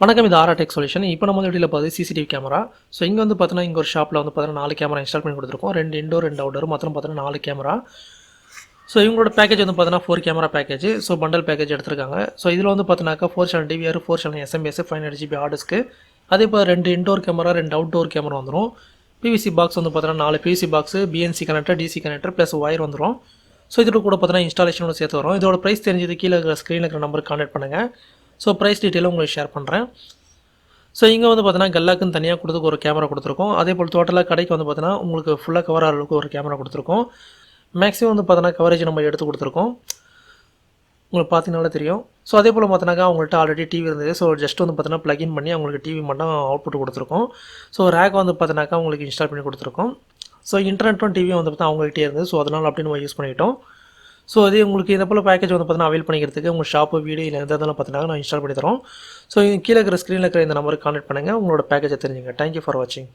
வணக்கம், இது ஆரா டெக் சொல்யூஷன். இப்போ நம்ம வீடியோவில் பார்த்து சிசிடிவி கேமரா. ஸோ இங்கே வந்து பார்த்தீங்கன்னா, இங்கே ஒரு ஷாப்பில் வந்து பார்த்தீங்கன்னா 4 கேமரா இன்ஸ்டால் பண்ணி கொடுத்துருக்கோம். 2 இன்டோர் 2 அவுட்டோர் மொத்தம் பார்த்தீங்கன்னா 4 கேமரா. ஸோ இவங்களோட பேக்கேஜ் வந்து பார்த்தீங்கன்னா 4 camera package. So bundle package எடுத்திருக்காங்க. ஸோ இதில் வந்து பார்த்தீங்கன்னாக்கா 4 channel DVR, 4 channel SMPS, 500 GB hard disk. அதே இப்போ 2 இன்டோர் கேமரா, 2 அவுட்டோர் கேமரா வந்துடும். பிவிசி பாக்ஸ் வந்து பார்த்தீங்கன்னா 4 PVC box, BNC connector, DC connector plus wire வந்துடும். ஸோ இதோட கூட பார்த்தீங்கன்னா இன்ஸ்டாலேஷனோட சேர்த்து வரும். இதோட ப்ரைஸ் தெரிஞ்சது கீழே இருக்கிற ஸ்க்ரீனில் இருக்கிற நம்பருக்கு கான்டாக்ட் பண்ணுங்கள். ஸோ ப்ரைஸ் டீட்டெயிலும் உங்களுக்கு ஷேர் பண்ணுறேன். ஸோ இங்கே வந்து பார்த்தீங்கன்னா கல்லாக்குன்னு தனியாக கொடுத்துக்கு ஒரு கேமரா கொடுத்துருக்கோம். அதே போல் டோட்டலாக கடைக்கு வந்து பார்த்தீங்கன்னா உங்களுக்கு ஃபுல்லாக கவர் ஆகிற அளவுக்கு ஒரு கேமரா கொடுத்துருக்கோம். மேக்ஸிமம் வந்து பார்த்தீங்கன்னா கவரேஜ் நம்ம எடுத்து கொடுத்துருக்கோம். உங்களுக்கு பார்த்தீங்கனாலே தெரியும். ஸோ அதே போல் பார்த்தீங்கன்னா அவங்கள்ட்ட ஆல்ரெடி டிவி இருந்தது. ஸோ ஜஸ்ட் வந்து பார்த்தீங்கன்னா ப்ளகின் பண்ணி அவங்களுக்கு டிவி மட்டும் அவுட்புட் கொடுத்துருக்கோம். ஸோ ரேக் வந்து பார்த்தீங்கன்னாக்கா உங்களுக்கு இன்ஸ்டால் பண்ணி கொடுத்துருக்கோம். ஸோ இன்டர்நெட்டும் டிவியும் வந்து பார்த்தா அவங்கள்ட்டே இருந்தது. ஸோ அதனால் அப்படி நம்ம யூஸ் பண்ணிக்கிட்டோம். ஸோ அதே உங்களுக்கு இந்த போல் பேக்கேஜ் வந்து பார்த்தீங்கன்னா அவைல் பண்ணிக்கிறதுக்கு உங்கள் ஷாப்பு வீடியோ இல்லை எந்த இதெல்லாம் பார்த்தீங்கன்னா நான் இன்ஸ்டால் பண்ணி தரோம். ஸோ கீழே இருக்கிற ஸ்க்ரீனில் இருக்கிற இந்த நம்பருக்கு கான்டாக்ட் பண்ணுங்கள். உங்களோட பேக்கேஜை தெரிஞ்சுங்க. தேங்க்யூ ஃபார் வாட்சிங்.